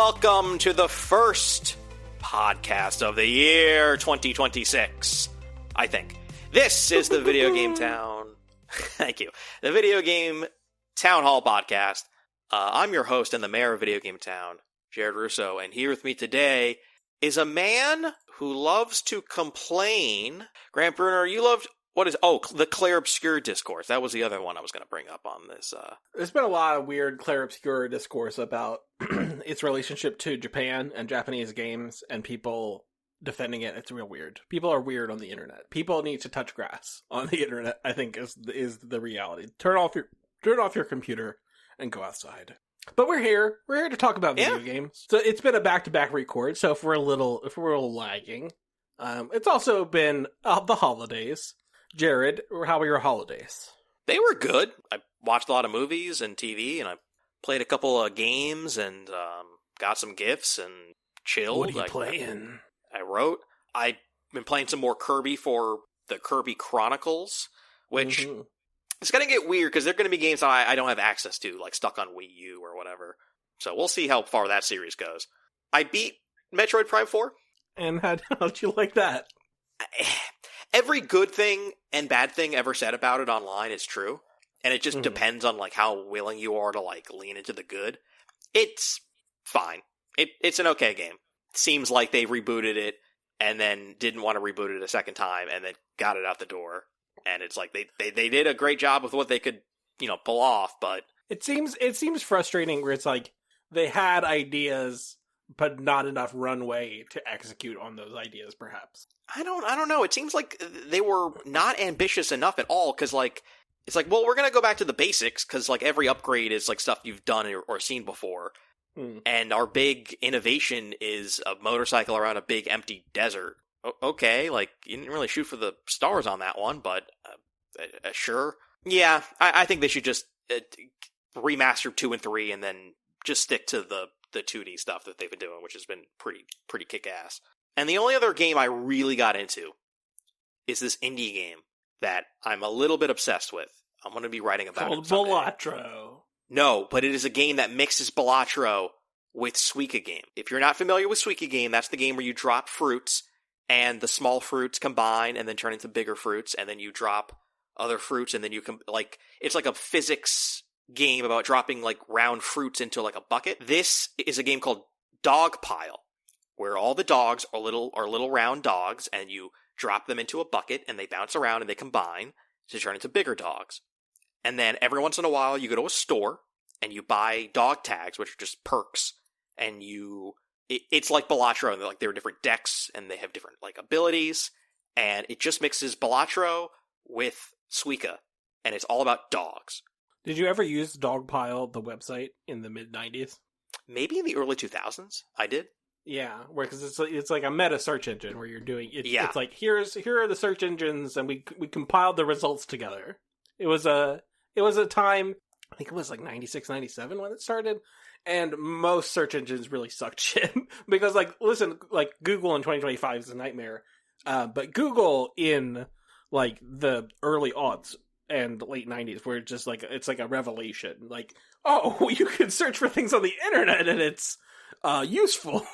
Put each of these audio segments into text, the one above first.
welcome to the first podcast of the year 2026, I think. This is the Video Game Town. Thank you. The Video Game Town Hall podcast. I'm your host and the mayor of Video Game Town, Jared Russo, and here with me today is a man who loves to complain. Grant Bruner, you loved... the Clair Obscur discourse. That was the other one I was going to bring up on this. There's been a lot of weird Clair Obscur discourse about its relationship to Japan and Japanese games and people defending it. It's real weird. People are weird on the internet. People need to touch grass on the internet, I think is the reality. Turn off your computer and go outside. But we're here. We're here to talk about video games. So it's been a back-to-back record, so if we're a little lagging. It's also been the holidays. Jared, how were your holidays? They were good. I watched a lot of movies and TV, and I played a couple of games and got some gifts and chilled. What are you playing? I wrote. I've been playing some more Kirby for the Kirby Chronicles, which it's going to get weird because they're going to be games that I don't have access to, like stuck on Wii U or whatever. So we'll see how far that series goes. I beat Metroid Prime 4. And how'd you like that? Every good thing and bad thing ever said about it online is true, and it just depends on like how willing you are to like lean into the good. It's fine. It's an okay game. It seems like they rebooted it and then didn't want to reboot it a second time and then got it out the door. And it's like they did a great job with what they could, pull off, but it seems frustrating where it's like they had ideas but not enough runway to execute on those ideas, perhaps. I don't know. It seems like they were not ambitious enough at all, because, like, it's like, well, we're going to go back to the basics, because, like, every upgrade is, like, stuff you've done or seen before. And our big innovation is a motorcycle around a big empty desert. Okay, like, you didn't really shoot for the stars on that one, but sure. Yeah, I think they should just remaster 2 and 3 and then just stick to the 2D stuff that they've been doing, which has been pretty kick-ass. And the only other game I really got into is this indie game that I'm a little bit obsessed with. I'm going to be writing about it someday. Balatro. No, but it is a game that mixes Balatro with Suika Game. If you're not familiar with Suika Game, that's the game where you drop fruits, and the small fruits combine and then turn into bigger fruits, and then you drop other fruits, and then you can, like, it's like a physics game about dropping, like, round fruits into, like, a bucket. This is a game called Dogpile, where all the dogs are little round dogs, and you drop them into a bucket, and they bounce around, and they combine to turn into bigger dogs. And then every once in a while, you go to a store, and you buy dog tags, which are just perks, and it's like Balatro, and there are different decks, and they have different, like, abilities, and it just mixes Balatro with Suika, and it's all about dogs. Did you ever use Dogpile, the website, in the mid-90s? Maybe in the early 2000s, I did. Yeah, because it's like a meta search engine where you're doing it. Yeah. It's like here are the search engines, and we compiled the results together. It was a time, I think it was like 96, 97 when it started, and most search engines really sucked shit because listen, Google in 2025 is a nightmare, but Google in like the early aughts and late 90s where it's like a revelation. Like, oh, you can search for things on the internet and it's useful.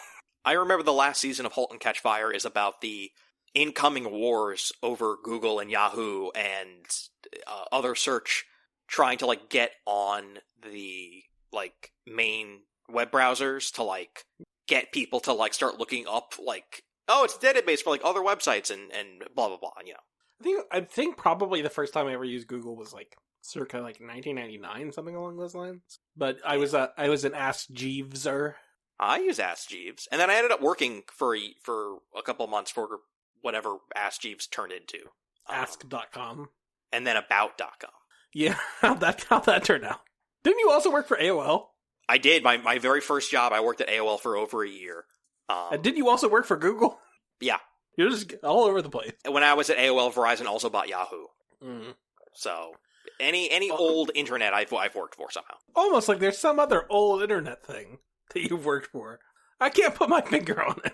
I remember the last season of *Halt and Catch Fire* is about the incoming wars over Google and Yahoo and other search trying to like get on the like main web browsers to like get people to like start looking up like, oh, it's a database for like other websites and blah blah blah, I think probably the first time I ever used Google was like circa like 1999, something along those lines. But I was an Ask Jeeveser. I use Ask Jeeves, and then I ended up working for a couple months for whatever Ask Jeeves turned into. Ask.com. And then About.com. Yeah, how'd that turn out? Didn't you also work for AOL? I did. My very first job, I worked at AOL for over a year. And did you also work for Google? Yeah. You're just all over the place. When I was at AOL, Verizon also bought Yahoo. So any old internet I've worked for somehow. Almost like there's some other old internet thing that you've worked for. I can't put my finger on it.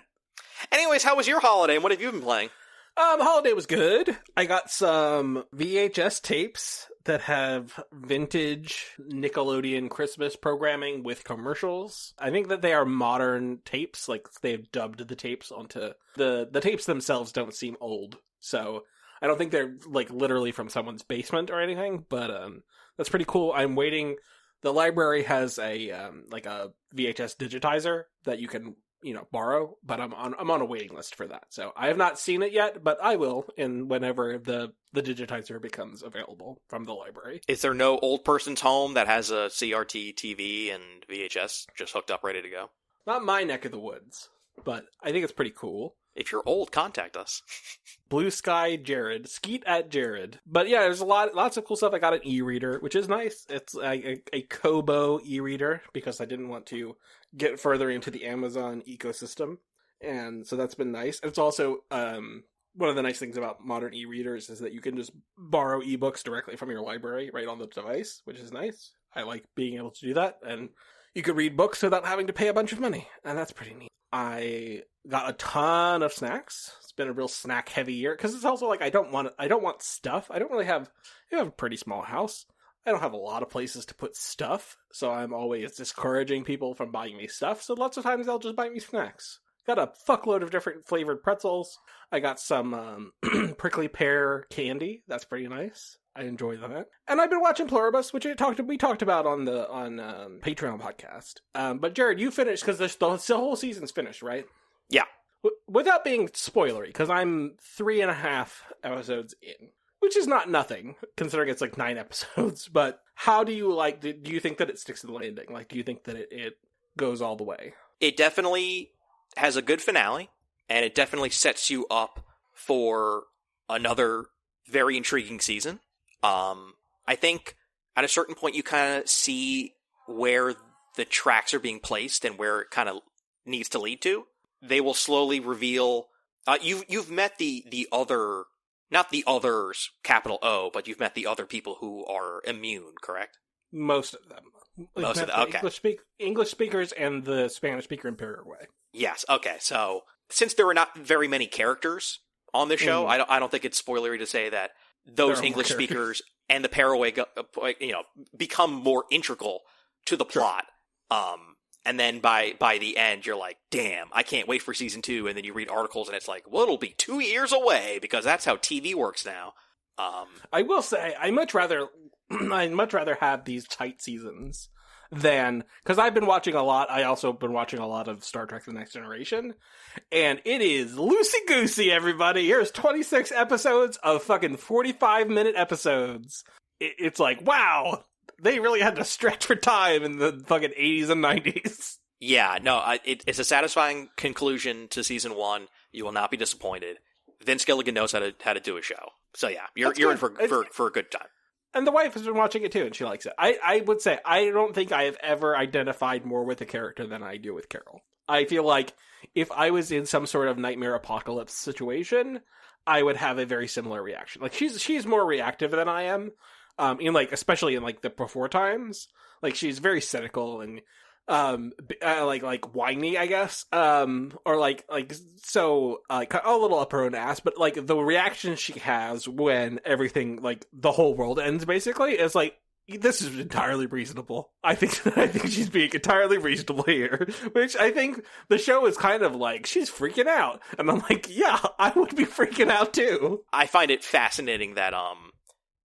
Anyways, how was your holiday and what have you been playing? Holiday was good. I got some VHS tapes that have vintage Nickelodeon Christmas programming with commercials. I think that they are modern tapes, like they've dubbed the tapes onto the tapes themselves don't seem old. So I don't think they're like literally from someone's basement or anything, but that's pretty cool. I'm waiting. The library has a like a VHS digitizer that you can borrow, but I'm on a waiting list for that. So I have not seen it yet, but I will whenever the digitizer becomes available from the library. Is there no old person's home that has a CRT TV and VHS just hooked up, ready to go? Not my neck of the woods, but I think it's pretty cool. If you're old, contact us. Blue Sky Jared. Skeet at Jared. But yeah, there's lots of cool stuff. I got an e-reader, which is nice. It's a Kobo e-reader because I didn't want to get further into the Amazon ecosystem. And so that's been nice. It's also one of the nice things about modern e-readers is that you can just borrow ebooks directly from your library right on the device, which is nice. I like being able to do that. And you could read books without having to pay a bunch of money. And that's pretty neat. I got a ton of snacks. It's been a real snack heavy year because it's also like I don't want stuff. I have a pretty small house. I don't have a lot of places to put stuff, so I'm always discouraging people from buying me stuff. So lots of times they'll just buy me snacks. Got a fuckload of different flavored pretzels. I got some prickly pear candy. That's pretty nice. I enjoy that. And I've been watching Pluribus, which we talked about on Patreon podcast. But Jared, you finished because the whole season's finished, right? Yeah. Without being spoilery, because I'm 3.5 episodes in, which is not nothing considering it's like 9 episodes. But how do you do you think that it sticks to the landing? Like, do you think that it goes all the way? It definitely has a good finale, and it definitely sets you up for another very intriguing season. I think at a certain point you kind of see where the tracks are being placed and where it kind of needs to lead to. They will slowly reveal. You've met the other, not the others, capital O, but you've met the other people who are immune, correct? Most of them. Most of them. Okay. English speakers and the Spanish speaker in Paraguay. Yes. Okay. So since there are not very many characters on the show, I don't think it's spoilery to say that those English speakers and the Paraguay, become more integral to the plot. And then by the end, you're like, damn, I can't wait for season 2. And then you read articles and it's like, well, it'll be 2 years away because that's how TV works now. I will say, I'd much rather have these tight seasons than, because I've been watching a lot. I also been watching a lot of Star Trek: The Next Generation, and it is loosey goosey. Everybody, here's 26 episodes of fucking 45-minute episodes. It's like, wow, they really had to stretch for time in the fucking 80s and 90s. Yeah, no, it's a satisfying conclusion to season 1. You will not be disappointed. Vince Gilligan knows how to do a show. So yeah, you're in for a good time. And the wife has been watching it too, and she likes it. I would say, I don't think I have ever identified more with a character than I do with Carol. I feel like if I was in some sort of nightmare apocalypse situation, I would have a very similar reaction. Like, she's more reactive than I am, especially in like the before times. Like, she's very cynical and like whiny, I guess, or like so a little up her own ass, but like the reaction she has when everything, like the whole world ends, basically, is like, this is entirely reasonable. I think she's being entirely reasonable here, which I think the show is kind of like, she's freaking out, and I'm like, yeah, I would be freaking out too. I find it fascinating that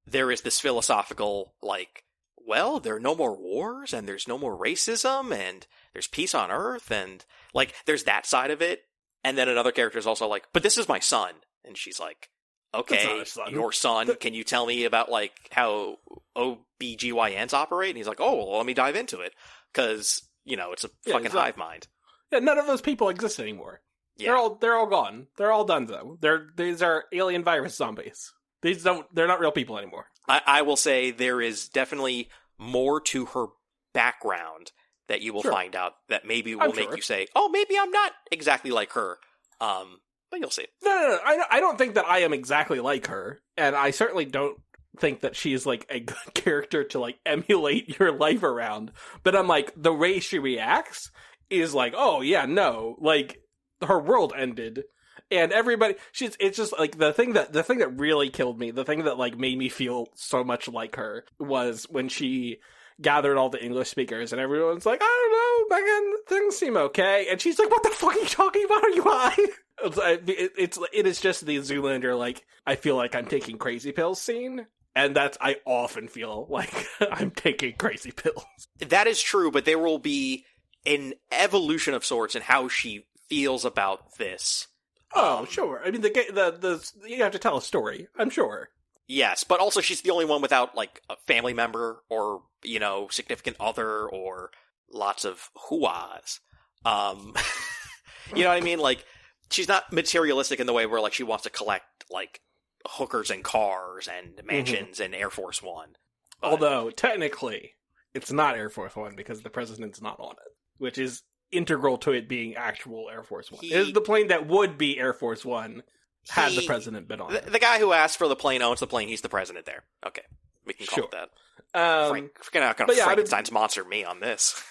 there is this philosophical, like, well, there are no more wars, and there's no more racism, and there's peace on Earth, and, like, there's that side of it. And then another character is also like, but this is my son. And she's like, okay, your son, can you tell me about, like, how OBGYNs operate? And he's like, oh, well, let me dive into it. Because, it's a fucking hive mind. Yeah, none of those people exist anymore. Yeah. They're all gone. They're all done, though. These are alien virus zombies. They're not real people anymore. I will say there is definitely more to her background that you will find out that maybe will make you say, oh, maybe I'm not exactly like her. But you'll see. No. I don't think that I am exactly like her. And I certainly don't think that she is like a good character to like emulate your life around. But I'm like, the way she reacts is like, oh yeah, no. Like, her world ended. And everybody, it's just like the thing that really killed me, the thing that like made me feel so much like her was when she gathered all the English speakers and everyone's like, I don't know, Megan, things seem okay. And she's like, what the fuck are you talking about? Are you high? It is just the Zoolander, like, I feel like I'm taking crazy pills scene. And I often feel like I'm taking crazy pills. That is true, but there will be an evolution of sorts in how she feels about this. Oh, sure. I mean, you have to tell a story, I'm sure. Yes, but also she's the only one without, like, a family member or, significant other or lots of hoo-ahs. You know what I mean? Like, she's not materialistic in the way where, like, she wants to collect, like, hookers and cars and mansions and Air Force One. But... Although, technically, it's not Air Force One because the president's not on it, which is integral to it being actual Air Force One. It is the plane that would be Air Force One had the president been on it. The guy who asked for the plane owns the plane. He's the president there. Okay. We can call it that. We're not going to Frankenstein's monster me on this.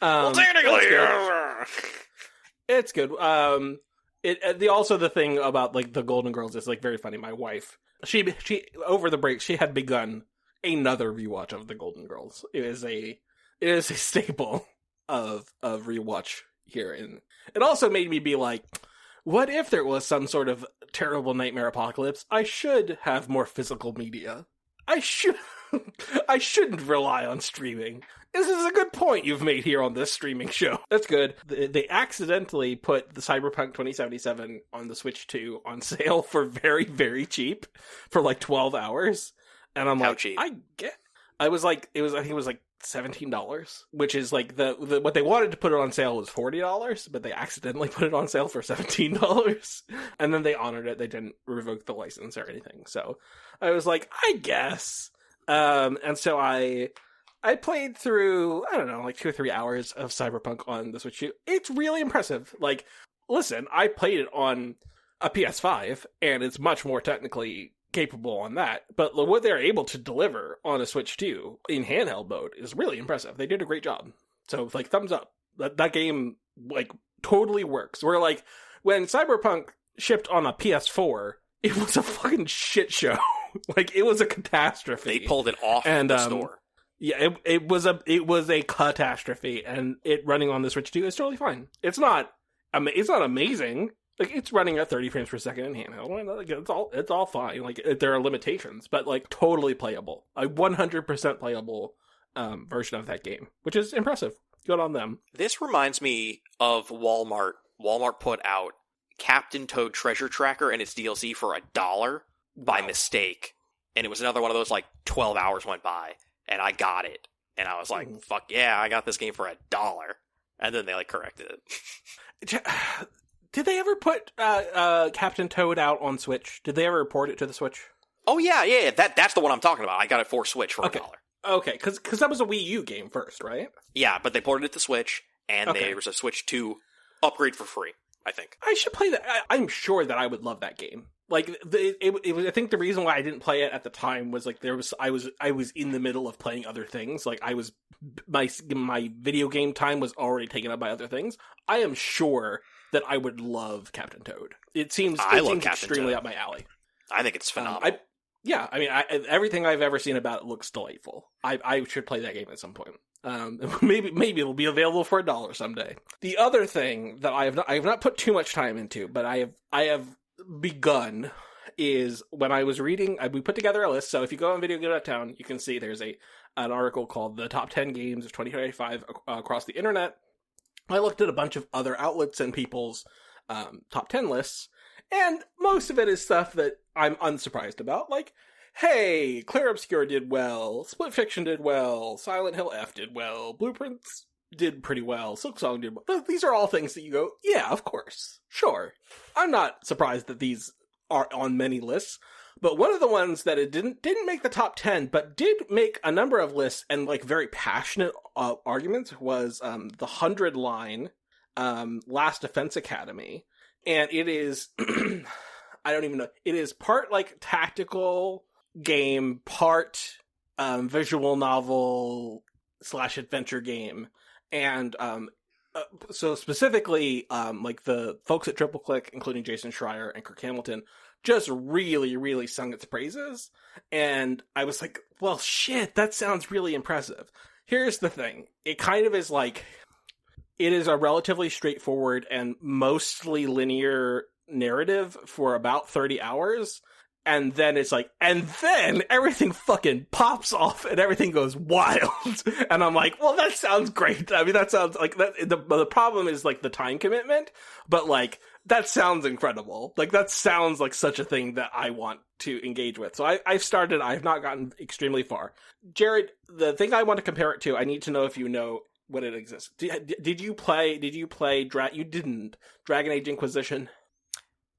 Well, technically, it's good. Also the thing about like the Golden Girls is like very funny. My wife, she over the break, she had begun another rewatch of the Golden Girls. It is a staple of rewatch here, and it also made me be like, what if there was some sort of terrible nightmare apocalypse? I should have more physical media. I shouldn't rely on streaming. This is a good point you've made here on this streaming show. That's good. They accidentally put the Cyberpunk 2077 on the Switch 2 on sale for very, very cheap for like 12 hours. And I'm like, cheap? I think it was like $17, which is like the what they wanted to put it on sale was $40, but they accidentally put it on sale for $17. And then they honored it. They didn't revoke the license or anything. So I was like, I guess. And so I played through, I don't know, like 2 or 3 hours of Cyberpunk on the Switch 2. It's really impressive. Like, listen, I played it on a PS5, and it's much more technically capable on that. But what they're able to deliver on a Switch 2 in handheld mode is really impressive. They did a great job. So, like, thumbs up. That game, like, totally works. Where, like, when Cyberpunk shipped on a PS4, it was a fucking shit show. Like, it was a catastrophe. They pulled it off the store. Yeah, it was a catastrophe, and it running on the Switch 2 is totally fine. It's not amazing. Like, it's running at 30 frames per second in handheld. Like, it's all fine. Like, there are limitations, but like totally playable. A 100% playable version of that game, which is impressive. Good on them. This reminds me of Walmart. Walmart put out Captain Toad Treasure Tracker and its DLC for $1 by mistake, and it was another one of those like 12 hours went by. And I got it. And I was like, fuck yeah, I got this game for $1. And then they, like, corrected it. Did they ever put Captain Toad out on Switch? Did they ever report it to the Switch? Oh, yeah. That's the one I'm talking about. I got it for Switch for $1. Okay, because that was a Wii U game first, right? Yeah, but they ported it to Switch, and there was a Switch 2 upgrade for free, I think. I should play that. I'm sure that I would love that game. Like, it was, I think the reason why I didn't play it at the time was like I was in the middle of playing other things. Like my video game time was already taken up by other things. I am sure that I would love Captain Toad. It seems extremely up my alley. I think it's phenomenal. Everything I've ever seen about it looks delightful. I should play that game at some point. Maybe it'll be available for $1 someday. The other thing that I have not put too much time into, but I have begun is when I was reading, we put together a list. So if you go on VideoGame.town, you can see there's an article called the top 10 games of 2025 across the internet. I looked at a bunch of other outlets and people's top 10 lists, and most of it is stuff that I'm unsurprised about. Like, hey, Claire Obscure did well, Split Fiction did well, Silent Hill F did well, Blueprints did pretty well, Silksong did well. These are all things that you go, yeah, of course, sure. I'm not surprised that these are on many lists, but one of the ones that it didn't make the top 10, but did make a number of lists and like very passionate arguments was the 100 line Last Defense Academy, and it is I don't even know. It is part like tactical game, part visual novel / adventure game. And So specifically, like the folks at Triple Click, including Jason Schreier and Kirk Hamilton, just really, really sung its praises. And I was like, well, shit, that sounds really impressive. Here's the thing. It kind of is like, it is a relatively straightforward and mostly linear narrative for about 30 hours. And then it's like, and then everything fucking pops off and everything goes wild. And I'm like, well, that sounds great. I mean, that sounds like that. The problem is like the time commitment, but like, that sounds incredible. Like, that sounds like such a thing that I want to engage with. So I've started, I've not gotten extremely far. Jared, the thing I want to compare it to, I need to know if you know what it exists. Did you play, you didn't, Dragon Age Inquisition?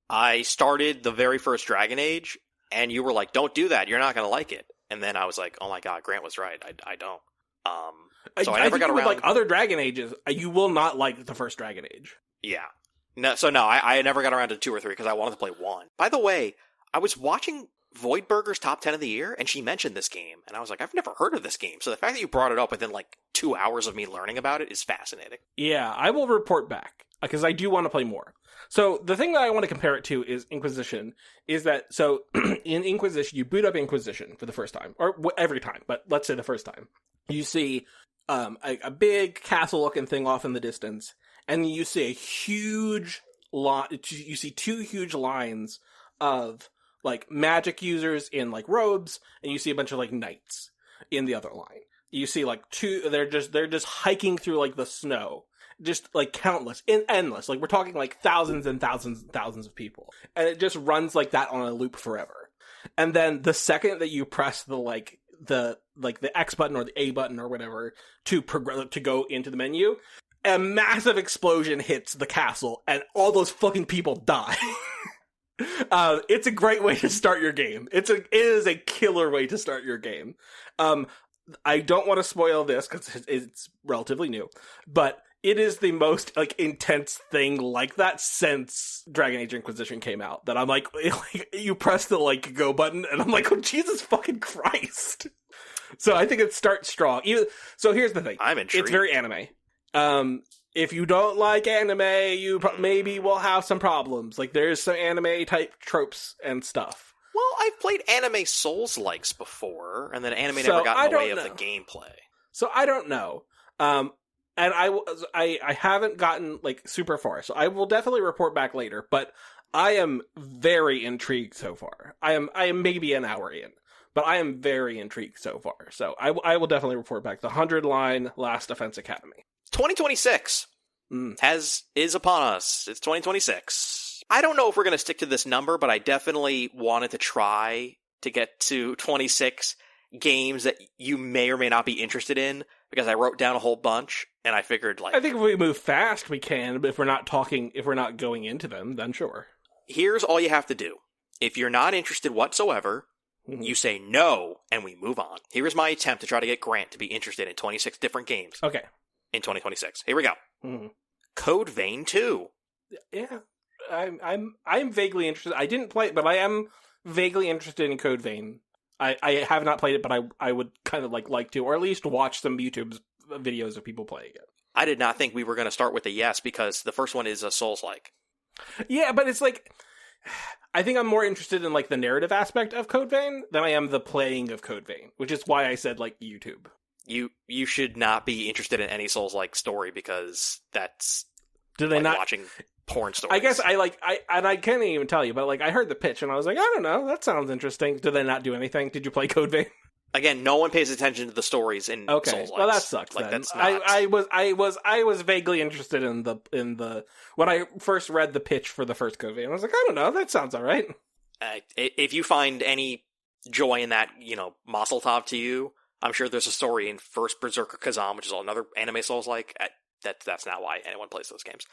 I started the very first Dragon Age, and you were like, don't do that, you're not going to like it. And then I was like, oh my god, Grant was right, I don't. So I never got around... like other Dragon Ages, you will not like the first Dragon Age. Yeah. No, I never got around to 2 or 3 because I wanted to play 1. By the way, I was watching Voidburger's Top 10 of the Year, and she mentioned this game, and I was like, I've never heard of this game. So the fact that you brought it up within like 2 hours of me learning about it is fascinating. Yeah, I will report back, because I do want to play more. So the thing that I want to compare it to is Inquisition, is that, so in Inquisition, you boot up Inquisition for the first time, or every time, but let's say the first time. You see a big castle-looking thing off in the distance, and you see a huge you see 2 huge lines of, like, magic users in, like, robes, and you see a bunch of, like, knights in the other line. You see, like, they're just hiking through, like, the snow. Just, like, countless, endless. Like, we're talking, like, thousands and thousands and thousands of people. And it just runs like that on a loop forever. And then the second that you press the X button or the A button or whatever to go into the menu, a massive explosion hits the castle, and all those fucking people die. It's a great way to start your game. It is a killer way to start your game. I don't want to spoil this because it's relatively new, but it is the most, like, intense thing like that since Dragon Age Inquisition came out. That I'm like you press the, like, go button, and I'm like, oh, Jesus fucking Christ. So I think it starts strong. So here's the thing. I'm intrigued. It's very anime. If you don't like anime, you maybe will have some problems. Like, there's some anime-type tropes and stuff. Well, I've played anime Souls-likes before, and then anime never got in the way of the gameplay. So I don't know. And I haven't gotten, like, super far, so I will definitely report back later, but I am very intrigued so far. I am maybe an hour in, but I am very intrigued so far. So I will definitely report back. The 100-line Last Defense Academy. 2026 is upon us. It's 2026. I don't know if we're going to stick to this number, but I definitely wanted to try to get to 26 games that you may or may not be interested in, because I wrote down a whole bunch, and I figured, like... I think if we move fast, we can, but if we're not going into them, then sure. Here's all you have to do. If you're not interested whatsoever, you say no, and we move on. Here's my attempt to try to get Grant to be interested in 26 different games. Okay. In 2026. Here we go. Mm-hmm. Code Vein 2. Yeah. I'm vaguely interested. I didn't play it, but I am vaguely interested in Code Vein. I have not played it, but I would kind of like to, or at least watch some YouTube videos of people playing it. I did not think we were going to start with a yes, because the first one is a Souls-like. Yeah, but it's like, I think I'm more interested in, like, the narrative aspect of Code Vein than I am the playing of Code Vein, which is why I said, like, YouTube. You should not be interested in any Souls-like story, because that's watching porn stories. I guess I can't even tell you, but, like, I heard the pitch and I was like, I don't know, that sounds interesting. Did they not do anything? Did you play Code Vein? Again, no one pays attention to the stories in Souls-like. Well, that sucks. Like, then. That's not... I was vaguely interested in the when I first read the pitch for the first Code Vein. I was like, I don't know, that sounds all right. If you find any joy in that, Mazel Tov to you. I'm sure there's a story in First Berserker Kazan, which is another anime Souls-like. That's not why anyone plays those games.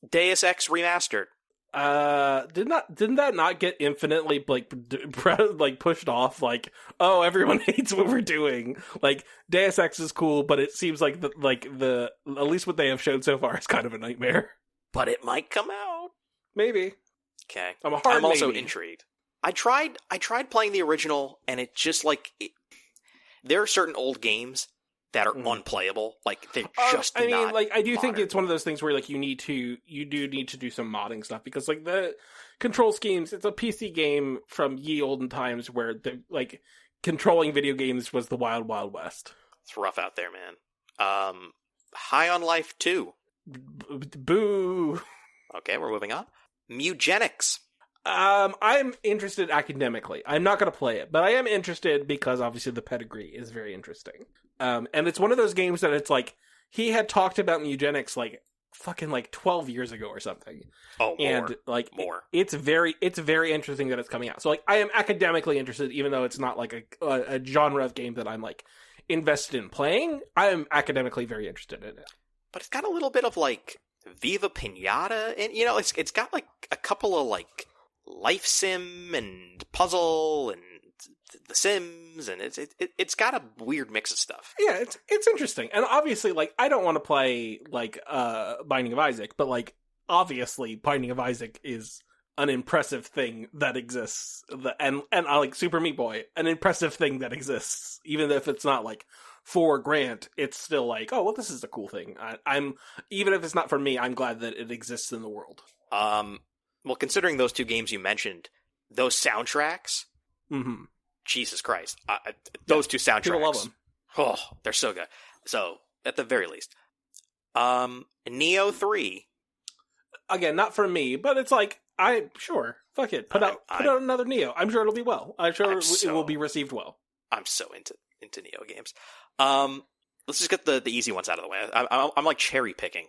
Deus Ex Remastered. Didn't that not get infinitely pushed off? Like, oh, everyone hates what we're doing. Like, Deus Ex is cool, but it seems like the at least what they have shown so far is kind of a nightmare. But it might come out. Maybe. Okay. I'm also intrigued. I tried playing the original, and it just there are certain old games that are unplayable. Like, they're just I mean, not like, I do think modern. it's one of those things where, like, you do need to do some modding stuff, because, like, the control schemes, it's a PC game from ye olden times where, controlling video games was the wild, wild west. It's rough out there, man. High on Life 2. Boo! Okay, we're moving on. Mugenics. I'm interested academically. I'm not going to play it, but I am interested because obviously the pedigree is very interesting. And it's one of those games that it's like, he had talked about eugenics like fucking like 12 years ago or something. Oh, more. And like more. It's very interesting that it's coming out. So like, I am academically interested, even though it's not like a genre of game that I'm like invested in playing. I am academically very interested in it. But it's got a little bit of like Viva Pinata, and you know, it's got like a couple of like life sim and puzzle and the Sims, and it's got a weird mix of stuff. Yeah, it's interesting. And obviously, like, I don't want to play like Binding of Isaac, but like obviously Binding of Isaac is an impressive thing that exists. And like Super Meat Boy, an impressive thing that exists. Even if it's not like for Grant, it's still like, oh well, this is a cool thing. I'm even if it's not for me, I'm glad that it exists in the world. Well, considering those two games you mentioned, those soundtracks, Jesus Christ, those two soundtracks, people love them. Oh, they're so good. So, at the very least, Neo 3. Again, not for me, but it's like, fuck it, put out another Neo. I'm sure it'll be well. I'm sure it will be received well. I'm so into Neo games. Let's just get the easy ones out of the way. I'm like cherry picking.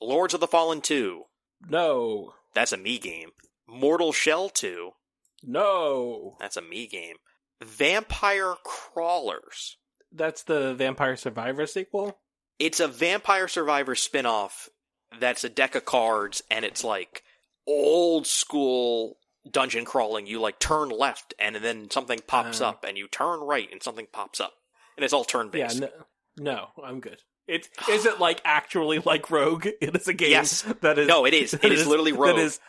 Lords of the Fallen 2. No. That's a me game. Mortal Shell 2. No. That's a me game. Vampire Crawlers. That's the Vampire Survivor sequel? It's a Vampire Survivor spin-off that's a deck of cards, and it's like old school dungeon crawling. You like turn left, and then something pops up, and you turn right, and something pops up. And it's all turn-based. Yeah, no, I'm good. Is it like actually like Rogue? It is a game that is... No, it is. It is literally Rogue. That is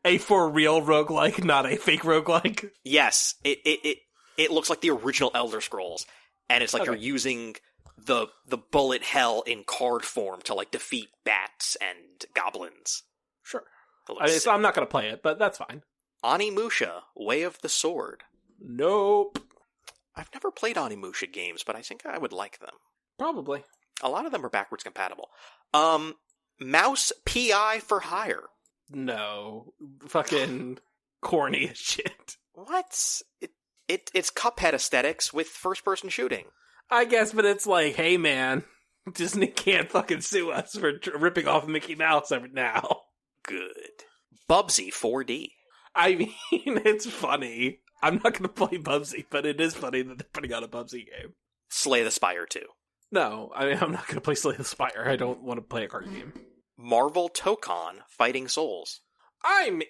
a for real roguelike, not a fake roguelike. Yes. It looks like the original Elder Scrolls. And it's like you're using the bullet hell in card form to like defeat bats and goblins. Sure. I'm not going to play it, but that's fine. Onimusha, Way of the Sword. Nope. I've never played Onimusha games, but I think I would like them. Probably. A lot of them are backwards compatible. Mouse PI for Hire. No. Fucking corny as shit. What? It's Cuphead aesthetics with first-person shooting. I guess, but it's like, hey man, Disney can't fucking sue us for ripping off Mickey Mouse every now. Good. Bubsy 4D. I mean, it's funny. I'm not going to play Bubsy, but it is funny that they're putting out a Bubsy game. Slay the Spire 2. No, I mean, I'm not going to play Slay the Spire. I don't want to play a card game. Marvel Tokon Fighting Souls. I'm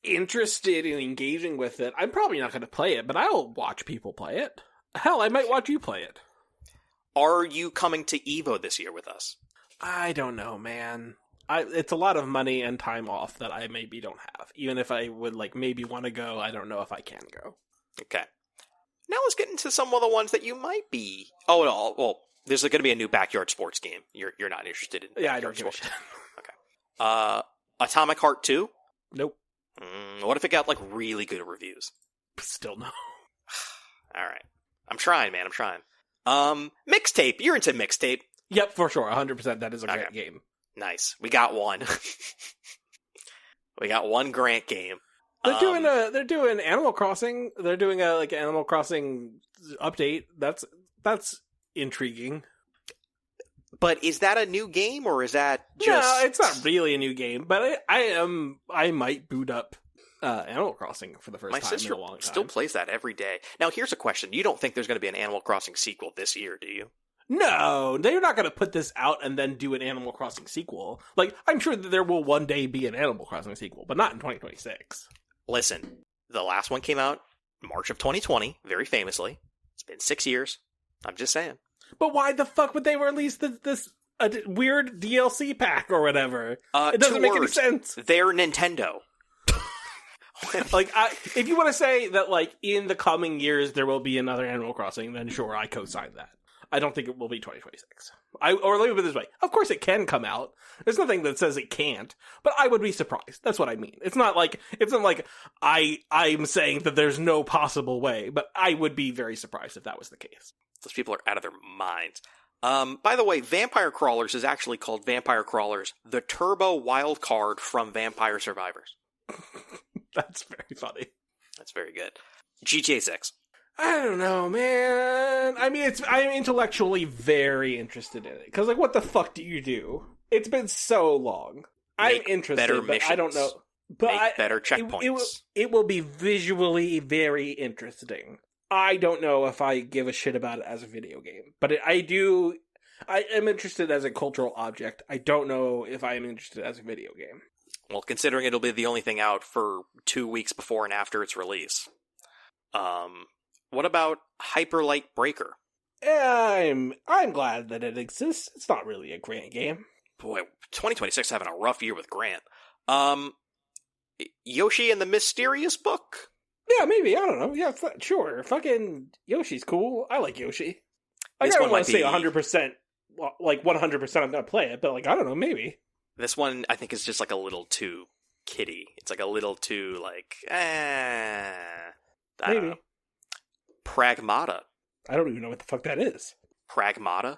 interested in engaging with it. I'm probably not going to play it, but I'll watch people play it. Hell, I might watch you play it. Are you coming to EVO this year with us? I don't know, man. It's a lot of money and time off that I maybe don't have. Even if I would like maybe want to go, I don't know if I can go. Okay. Now let's get into some of the ones that you might be. Oh no, well, there's going to be a new backyard sports game. You're not interested in? Yeah, I don't give a shit. Okay. Atomic Heart 2. Nope. What if it got like really good reviews? Still no. All right. I'm trying, man. I'm trying. Mixtape. You're into Mixtape. Yep, for sure. 100%. That is a great game. Nice. We got one. We got one Grant game. They're doing Animal Crossing. They're doing a like Animal Crossing update. That's intriguing. But is that a new game or is that just? No, it's not really a new game. But I might boot up Animal Crossing for the first time in a long time. My sister still plays that every day. Now here's a question: you don't think there's going to be an Animal Crossing sequel this year, do you? No, they're not going to put this out and then do an Animal Crossing sequel. Like, I'm sure that there will one day be an Animal Crossing sequel, but not in 2026. Listen, the last one came out March of 2020, very famously. It's been 6 years. I'm just saying. But why the fuck would they release this weird DLC pack or whatever? It doesn't make any sense. They're Nintendo. Like, if you want to say that, like, in the coming years there will be another Animal Crossing, then sure, I co-sign that. I don't think it will be 2026. Or let me put it this way. Of course it can come out. There's nothing that says it can't, but I would be surprised. That's what I mean. It's not like I'm saying that there's no possible way, but I would be very surprised if that was the case. Those people are out of their minds. By the way, Vampire Crawlers is actually called Vampire Crawlers, the Turbo Wildcard from Vampire Survivors. That's very funny. That's very good. GTA 6. I don't know, man. I mean, I'm intellectually very interested in it. Because, like, what the fuck do you do? It's been so long. I'm interested, but missions. I don't know. But better checkpoints. It will be visually very interesting. I don't know if I give a shit about it as a video game. But I am interested as a cultural object. I don't know if I am interested as a video game. Well, considering it'll be the only thing out for 2 weeks before and after its release. What about Hyperlight Breaker? I'm glad that it exists. It's not really a Grant game. Boy, 2026 having a rough year with Grant. Yoshi and the Mysterious Book? Yeah, maybe. I don't know. Yeah, sure. Fucking Yoshi's cool. I like Yoshi. I don't want to say 100%, like 100% I'm going to play it, but like, I don't know, maybe. This one, I think, is just like a little too kiddie. It's like a little too, like, I don't know. Pragmata. I don't even know what the fuck that is. Pragmata?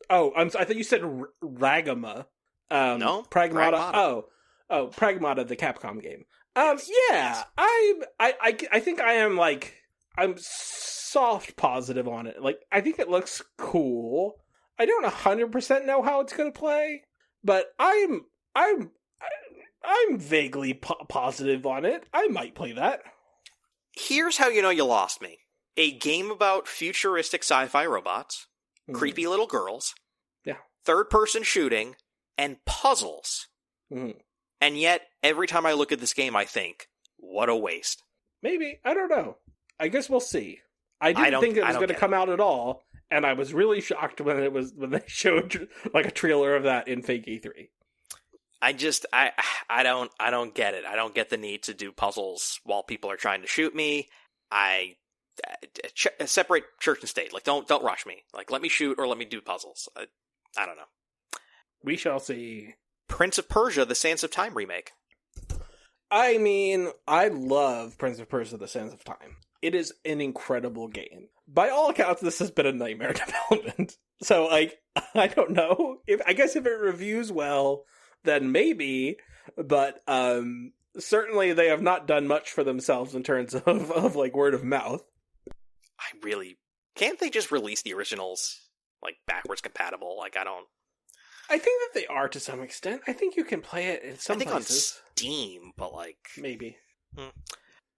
Oh, I thought you said Ragama. No, Pragmata. Oh, Pragmata, the Capcom game. Yes. Yeah, I think I am like, I'm soft positive on it. Like, I think it looks cool. I don't 100% know how it's going to play, but I'm vaguely positive on it. I might play that. Here's how you know you lost me. A game about futuristic sci-fi robots, creepy little girls, third-person shooting, and puzzles. And yet, every time I look at this game, I think, what a waste. Maybe. I don't know. I guess we'll see. I didn't think it was going to come out at all, and I was really shocked when they showed like a trailer of that in Fake E3. I don't get it. I don't get the need to do puzzles while people are trying to shoot me. Separate church and state. Like, don't rush me. Like, let me shoot or let me do puzzles. I don't know. We shall see. Prince of Persia: The Sands of Time remake. I mean, I love Prince of Persia: The Sands of Time. It is an incredible game. By all accounts, this has been a nightmare development. So, like, I don't know. I guess if it reviews well, then maybe. But certainly they have not done much for themselves in terms of like, word of mouth. Can't they just release the originals, like, backwards compatible? Like, I think that they are to some extent. I think you can play it in some places. On Steam, but like... Maybe.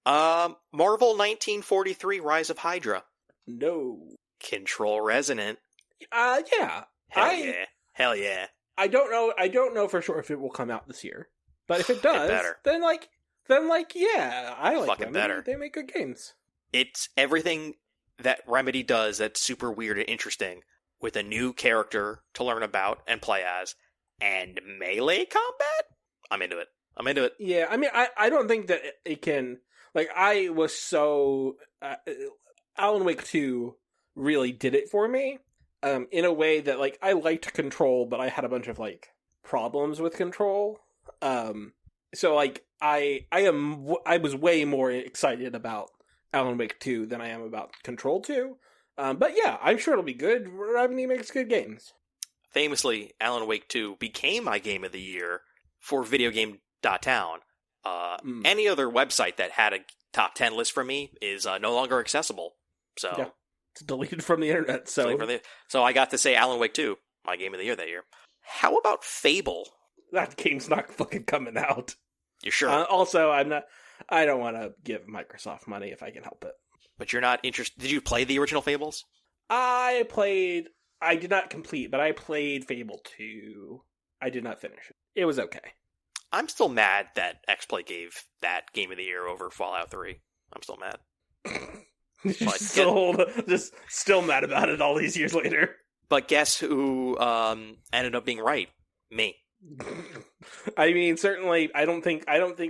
Marvel 1943 Rise of Hydra. No. Control Resonant. Yeah. Hell yeah. I don't know for sure if it will come out this year. But if it does, then yeah, I like fucking Remedy. Better. They make good games. It's everything that Remedy does that's super weird and interesting, with a new character to learn about and play as, and melee combat? I'm into it. Yeah, I mean, I don't think that it can... Like, I was so... Alan Wake 2 really did it for me, in a way that, like, I liked Control, but I had a bunch of, like, problems with Control. So, like, I was way more excited about Alan Wake 2 than I am about Control 2. But yeah, I'm sure it'll be good. Remedy makes good games. Famously, Alan Wake 2 became my game of the year for videogame.town. Any other website that had a top 10 list for me is no longer accessible. So yeah, it's deleted from the internet. So I got to say Alan Wake 2, my game of the year that year. How about Fable? That game's not fucking coming out. You sure? Also, I don't want to give Microsoft money if I can help it. But you're not interested. Did you play the original Fables? I did not complete, but I played Fable 2. I did not finish it. It was okay. I'm still mad that XPlay gave that Game of the Year over Fallout 3. I'm still mad. Still mad about it all these years later. But guess who ended up being right? Me. I mean, certainly, I don't think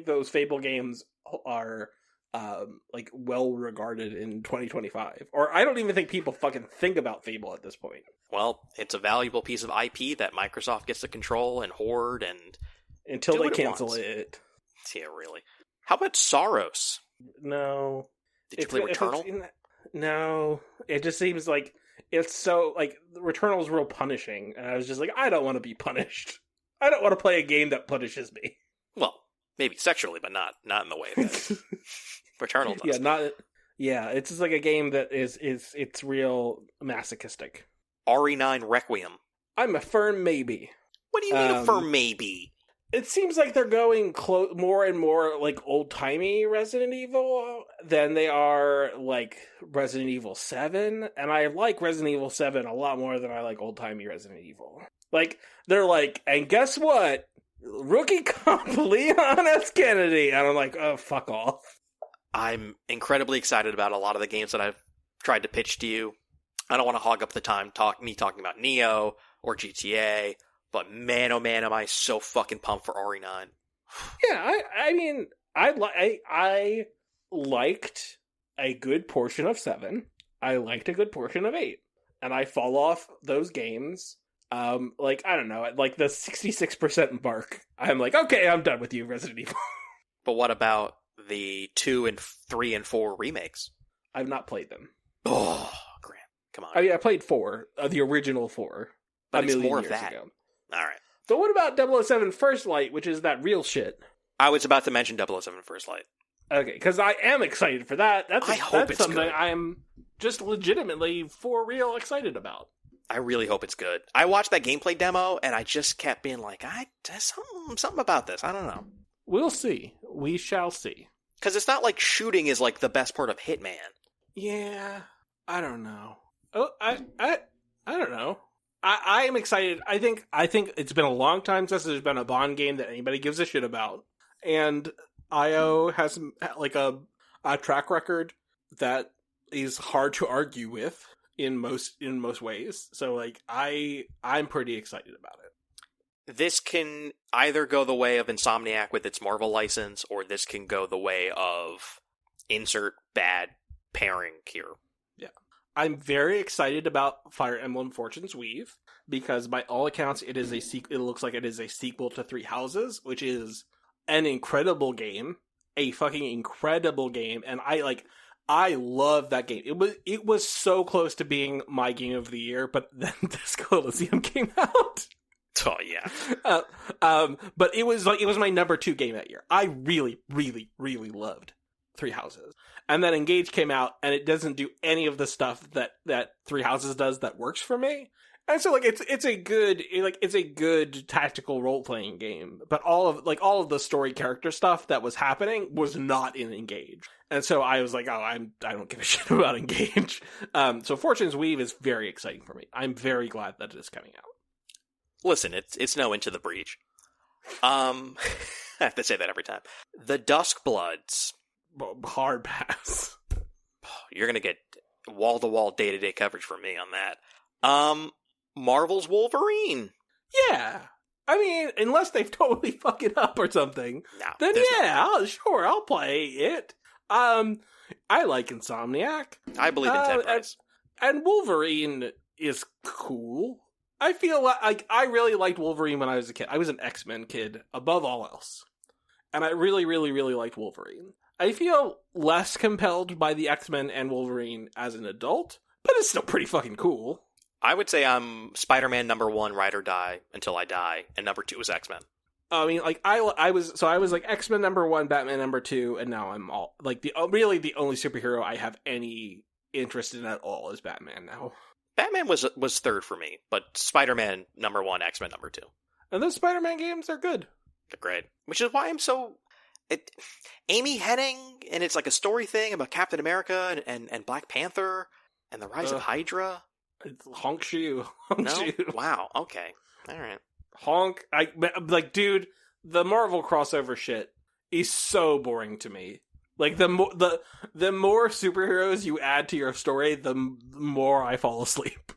those Fable games are like well regarded in 2025. Or I don't even think people fucking think about Fable at this point. Well, it's a valuable piece of IP that Microsoft gets to control and hoard and until do they what cancel it. Yeah, really. How about Soros? No. Did you play Returnal? No. It just seems like it's so like Returnal is real punishing, and I was just like, I don't want to be punished. I don't want to play a game that punishes me. Well, maybe sexually, but not in the way that Returnal does. It's just like a game that it's real masochistic. RE9 Requiem. I'm a firm maybe. What do you mean a firm maybe? It seems like they're going more and more like old-timey Resident Evil than they are like Resident Evil 7. And I like Resident Evil 7 a lot more than I like old-timey Resident Evil. Like, they're like, and guess what? Rookie comp Leon S. Kennedy. And I'm like, oh, fuck off. I'm incredibly excited about a lot of the games that I've tried to pitch to you. I don't want to hog up the time talking about Neo or GTA, but man, oh man, am I so fucking pumped for RE9. Yeah, I mean, I liked a good portion of 7. I liked a good portion of 8. And I fall off those games, like, I don't know, at like the 66% mark. I'm like, okay, I'm done with you, Resident Evil. But what about the 2 and 3 and 4 remakes? I've not played them. Oh, Grant, come on. I mean, I played 4, the original 4. But it's more of that. Ago. All right. So what about 007 First Light, which is that real shit? I was about to mention 007 First Light. Okay, because I am excited for that. I hope it's something good. I'm just legitimately for real excited about. I really hope it's good. I watched that gameplay demo, and I just kept being like, there's something about this. I don't know. We'll see. We shall see. Because it's not like shooting is like the best part of Hitman. Yeah, I don't know. Oh, I don't know. I am excited. I think it's been a long time since there's been a Bond game that anybody gives a shit about, and IO has like a track record that is hard to argue with in most ways. So like I'm pretty excited about it. This can either go the way of Insomniac with its Marvel license, or this can go the way of insert bad pairing here. Yeah. I'm very excited about Fire Emblem Fortune's Weave, because by all accounts it looks like it is a sequel to Three Houses, which is an incredible game. A fucking incredible game, and I love that game. It was so close to being my game of the year, but then Disco Elysium came out. Oh yeah. But it was my number 2 game that year. I really, really, really loved Three Houses. And then Engage came out, and it doesn't do any of the stuff that Three Houses does that works for me. And so it's a good tactical role playing game, but all of the story character stuff that was happening was not in Engage. And so I was like, oh, I don't give a shit about Engage. So Fortune's Weave is very exciting for me. I'm very glad that it is coming out. Listen, it's no Into the Breach. I have to say that every time. The Duskbloods. Hard pass. You're gonna get wall-to-wall day-to-day coverage from me on that. Marvel's Wolverine. Yeah. I mean, unless they've totally fucked it up or something, then yeah, I'll play it. I like Insomniac. I believe in Ted Price. And Wolverine is cool. I feel like I really liked Wolverine when I was a kid. I was an X-Men kid above all else. And I really, really, really liked Wolverine. I feel less compelled by the X-Men and Wolverine as an adult, but it's still pretty fucking cool. I would say I'm Spider-Man number 1, ride or die until I die, and number 2 is X-Men. I mean, like I was like X-Men number 1, Batman number 2, and now I'm all like the only superhero I have any interest in at all is Batman now. Batman was third for me, but Spider-Man number 1, X-Men number 2. And those Spider-Man games are good. They're great, which is why I'm so. Amy Hennig, and it's like a story thing about Captain America and Black Panther and the rise of Hydra. It's Honk Shoe. No? Wow. Okay. All right. Honk. Dude, the Marvel crossover shit is so boring to me. Like, the more superheroes you add to your story, the more I fall asleep.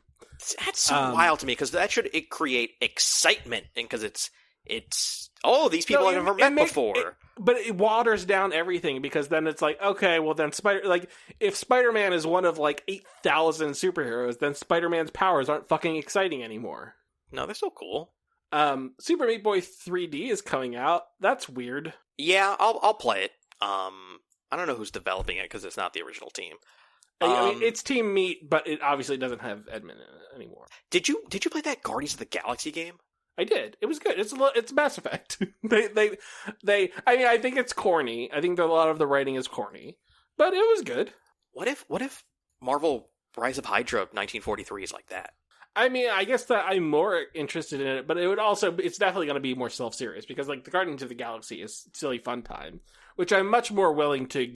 That's so wild to me, because that should create excitement, and because it's It's, oh, these people I've never met before. But it waters down everything, because then it's like, okay, well then if Spider-Man is one of like 8,000 superheroes, then Spider-Man's powers aren't fucking exciting anymore. No, they're still cool. Super Meat Boy 3D is coming out. That's weird. Yeah, I'll play it. I don't know who's developing it because it's not the original team. I mean, it's Team Meat, but it obviously doesn't have Edmund in it anymore. Did you play that Guardians of the Galaxy game? I did. It was good. It's Mass Effect. I mean, I think it's corny. I think that a lot of the writing is corny, but it was good. What if Marvel Rise of Hydra 1943 is like that? I mean, I guess that I'm more interested in it, but it's definitely going to be more self-serious, because like the Guardians of the Galaxy is silly fun time, which I'm much more willing to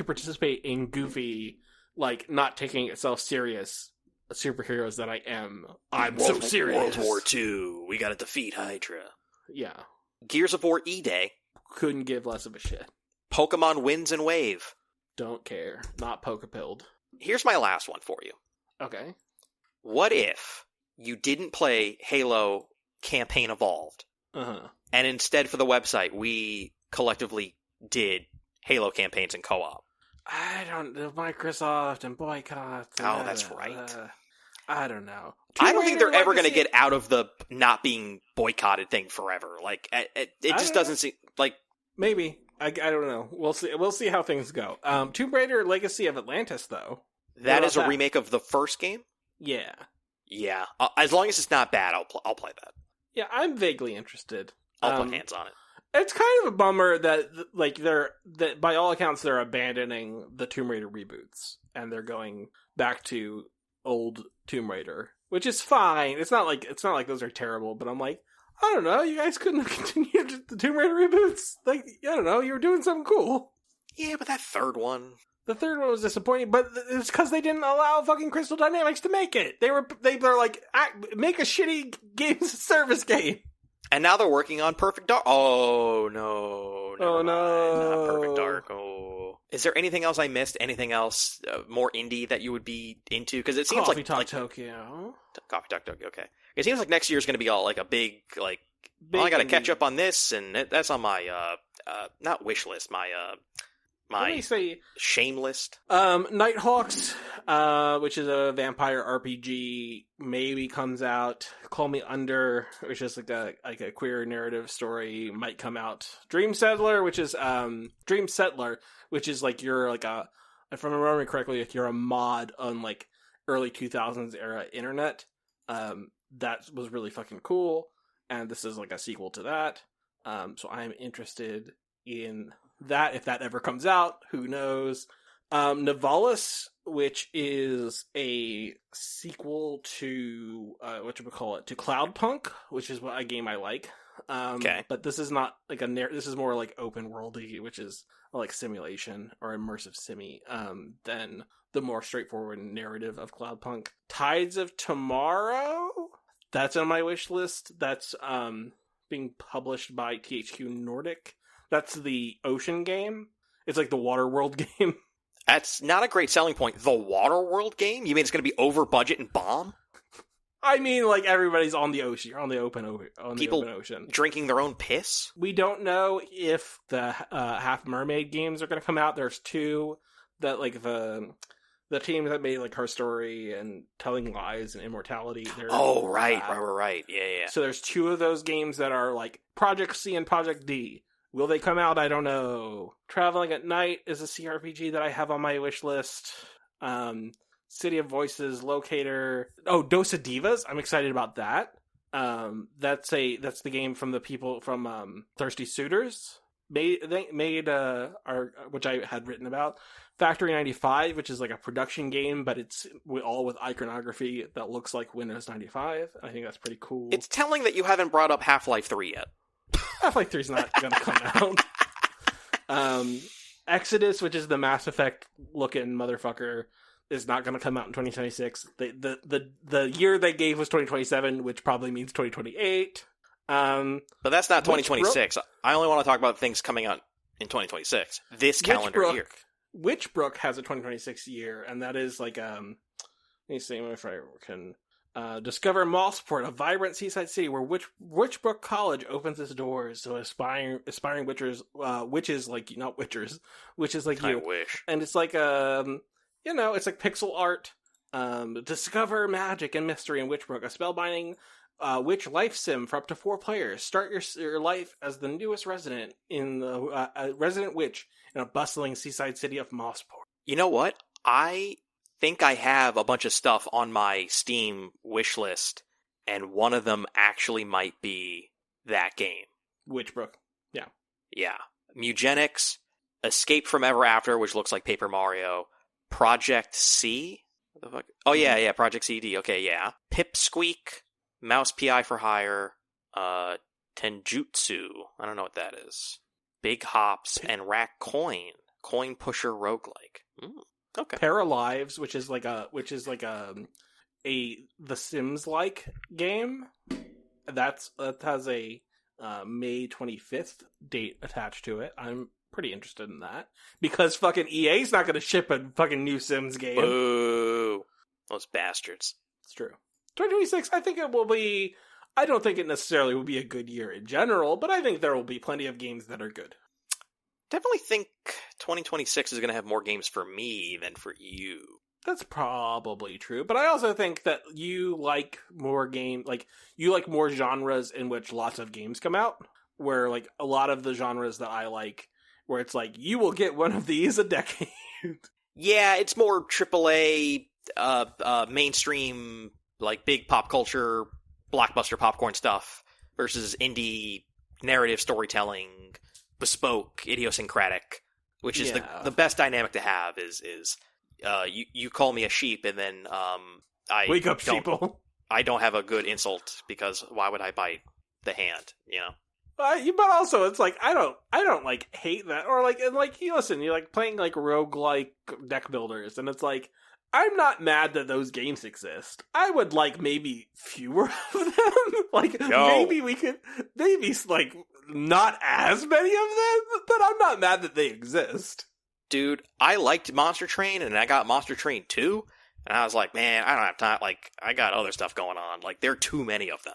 participate in goofy, like not taking itself serious superheroes that I am. I'm so serious. World War II. We gotta defeat Hydra. Yeah. Gears of War E-Day. Couldn't give less of a shit. Pokemon Winds and Wave. Don't care. Not Pokepilled. Here's my last one for you. Okay. What if you didn't play Halo Campaign Evolved, and instead for the website we collectively did Halo campaigns in co-op? I don't know. Microsoft and boycotts. Oh, that's right. I don't know. I don't think they're ever going to get out of the not being boycotted thing forever. Like, it just doesn't seem like... Maybe. I don't know. We'll see. We'll see how things go. Tomb Raider Legacy of Atlantis, though. That is a remake of the first game? Yeah. Yeah. As long as it's not bad, I'll play that. Yeah, I'm vaguely interested. I'll put hands on it. It's kind of a bummer that that by all accounts they're abandoning the Tomb Raider reboots and they're going back to old Tomb Raider, which is fine. It's not like those are terrible, but I'm like, I don't know, you guys couldn't have continued the Tomb Raider reboots. Like, I don't know, you were doing something cool. Yeah, but that third one. The third one was disappointing, but it's because they didn't allow fucking Crystal Dynamics to make it. They were like, make a shitty games as a service game. And now they're working on Perfect Dark. Oh, no. Oh, no. Not Perfect Dark. Oh. Is there anything else I missed? Anything else more indie that you would be into? Because it seems Coffee Talk Tokyo. Coffee Talk Tokyo, okay. It seems like next year is going to be all like a big I got to catch up on this, and that's on my, not wish list, my shame list. Nighthawks, which is a vampire RPG, maybe comes out. Call Me Under, which is like a queer narrative story, might come out. Dream Settler, which is like you're like if I'm remembering correctly, like you're a mod on like early 2000s era internet. That was really fucking cool, and this is like a sequel to that. So I'm interested in that, if that ever comes out. Who knows? Nivalis, which is a sequel to to Cloudpunk, which is a game I like. Okay. But this is not like this is more like open worldy, which is like simulation or immersive simi than the more straightforward narrative of Cloudpunk. Tides of Tomorrow, that's on my wish list. That's being published by THQ Nordic. That's the ocean game. It's like the Waterworld game. That's not a great selling point. The Waterworld game? You mean it's going to be over budget and bomb? I mean, like, everybody's on the ocean. You're on the open ocean. Drinking their own piss? We don't know if the Half Mermaid games are going to come out. There's two that, like, the team that made, like, Her Story and Telling Lies and Immortality. Oh, right. Yeah. So there's two of those games that are, like, Project C and Project D. Will they come out? I don't know. Traveling at Night is a CRPG that I have on my wish list. City of Voices, Locator. Oh, Dosa Divas. I'm excited about that. That's the game from the people from Thirsty Suitors. Which I had written about. Factory 95, which is like a production game, but it's all with iconography that looks like Windows 95. I think that's pretty cool. It's telling that you haven't brought up Half-Life 3 yet. Half-Life 3 is not going to come out. Exodus, which is the Mass Effect looking motherfucker, is not going to come out in 2026. The year they gave was 2027, which probably means 2028. But that's not 2026. I only want to talk about things coming out in 2026. This calendar year. Witchbrook has a 2026 year, and that is like let me see if I can. Discover Mallsport, a vibrant seaside city where Witchbrook College opens its doors to aspiring witches like not witchers, witches like you. I wish. And it's like it's like pixel art. Discover magic and mystery in Witchbrook, a spellbinding witch life sim for up to 4 players. Start your life as the newest resident resident witch in a bustling seaside city of Mallsport. You know what? I think I have a bunch of stuff on my Steam wish list, and one of them actually might be that game. Witchbrook. Yeah. Yeah. Mugenics, Escape from Ever After, which looks like Paper Mario, Project C? What the fuck? Oh, yeah, Project CD. Okay, yeah. Pipsqueak, Mouse PI for Hire, Tenjutsu. I don't know what that is. Big Hops, and Rack Coin Pusher Roguelike. Okay. Paralives, which is like a The Sims like game. That has a May 25th date attached to it. I'm pretty interested in that because fucking EA's not going to ship a fucking new Sims game. Boo! Those bastards. It's true. 2026, I think it will be. I don't think it necessarily will be a good year in general, but I think there will be plenty of games that are good. Definitely think 2026 is going to have more games for me than for you. That's probably true, but I also think that you like more you like more genres in which lots of games come out, where like a lot of the genres that I like, where it's like, you will get one of these a decade. Yeah, it's more AAA, mainstream, like big pop culture, blockbuster popcorn stuff versus indie narrative storytelling, bespoke, idiosyncratic, which is the best dynamic to have is you call me a sheep and then I wake up, sheeple. I don't have a good insult because why would I bite the hand, you know? But also it's like I don't like hate that, or like, and like you listen, you're like playing like roguelike deck builders, and it's like I'm not mad that those games exist. I would like maybe fewer of them. Like maybe we could like not as many of them, but I'm not mad that they exist. Dude, I liked Monster Train, and I got Monster Train 2, and I was like, man, I don't have time. Like, I got other stuff going on. Like, there are too many of them,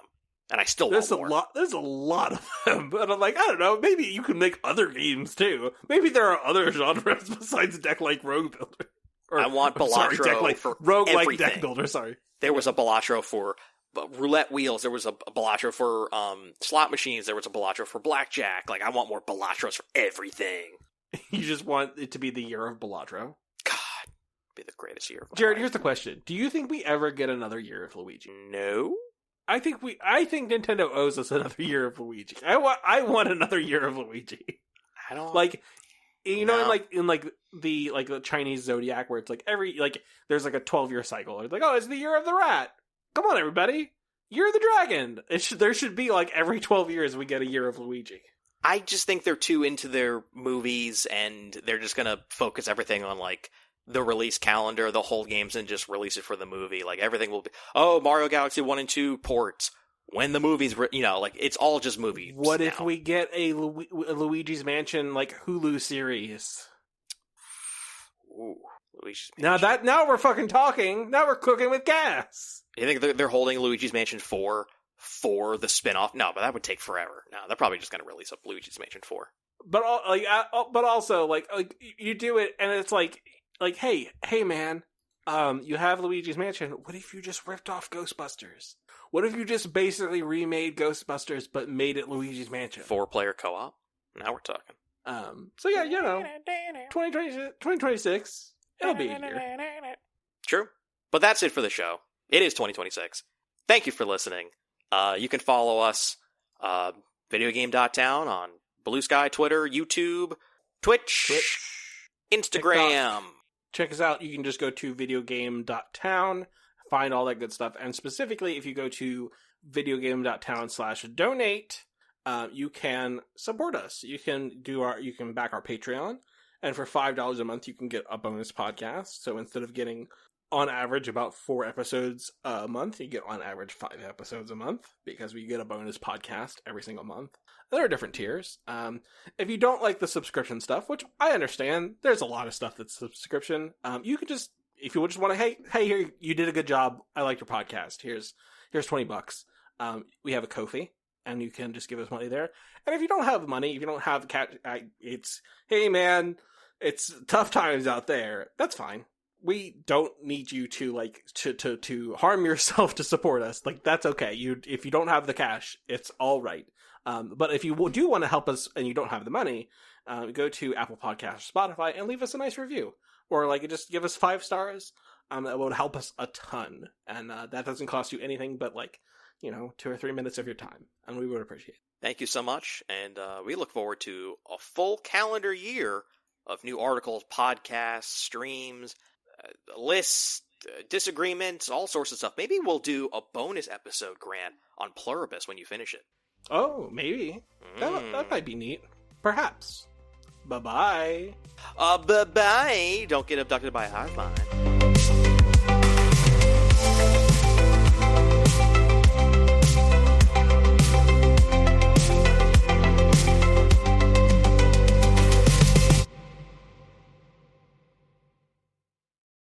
and I still want more. There's a lot of them, but I'm like, I don't know. Maybe you can make other games too. Maybe there are other genres besides deck-like rogue builder. I want Balatro for roguelike everything. Deck builder. Sorry, there was a Balatro for roulette wheels. There was a Balatro for slot machines. There was a Balatro for blackjack. Like, I want more Balatros for everything. You just want it to be the year of Balatro? God, be the greatest year of my Jared, life. here's the question. Do you think we ever get another year of Luigi? No. I think Nintendo owes us another year of Luigi. I want another year of Luigi. I don't like, you know, in the Chinese zodiac, where it's like there's like a 12-year cycle. It's like, oh, it's the year of the rat. Come on, everybody, year of the dragon. There should be like every 12 years we get a year of Luigi. I just think they're too into their movies, and they're just gonna focus everything on like the release calendar, the whole games, and just release it for the movie. Like, everything will be, Mario Galaxy 1 and 2 ports when the movie's, like, it's all just movies. What if we get a Luigi's Mansion like Hulu series? Ooh, Luigi's Mansion. Now we're fucking talking. Now we're cooking with gas. You think they're holding Luigi's Mansion 4 for the spin-off? No, but that would take forever. No, they're probably just going to release up Luigi's Mansion 4. But also like you do it, and it's like hey man, you have Luigi's Mansion. What if you just ripped off Ghostbusters? What if you just basically remade Ghostbusters but made it Luigi's Mansion? 4-player co-op. Now we're talking. So yeah, 2026, it'll be a year. True. But that's it for the show. It is 2026. Thank you for listening. You can follow us, videogame.town on Blue Sky, Twitter, YouTube, Twitch, Instagram. TikTok. Check us out. You can just go to videogame.town, find all that good stuff. And specifically, if you go to videogame.town/donate, you can support us. You can back our Patreon. And for $5 a month, you can get a bonus podcast. So instead of getting, on average, about 4 episodes a month, you get on average 5 episodes a month, because we get a bonus podcast every single month. There are different tiers. If you don't like the subscription stuff, which I understand, there's a lot of stuff that's subscription. You could just, if you just want to, hey, here, you did a good job. I like your podcast. Here's $20. We have a Ko-fi, and you can just give us money there. And if you don't have money, if you don't have it's, hey man, it's tough times out there. That's fine. We don't need you to like to harm yourself to support us. Like, that's okay. If you don't have the cash, it's all right. But if you do want to help us and you don't have the money, go to Apple Podcasts, Spotify, and leave us a nice review, or like just give us 5 stars. That would help us a ton, and that doesn't cost you anything but 2 or 3 minutes of your time, and we would appreciate it. Thank you so much, and we look forward to a full calendar year of new articles, podcasts, streams, lists, disagreements, all sorts of stuff. Maybe we'll do a bonus episode, Grant, on Pluribus when you finish it. Oh, maybe. That might be neat. Perhaps. Bye-bye. Bye-bye. Don't get abducted by a hive mind.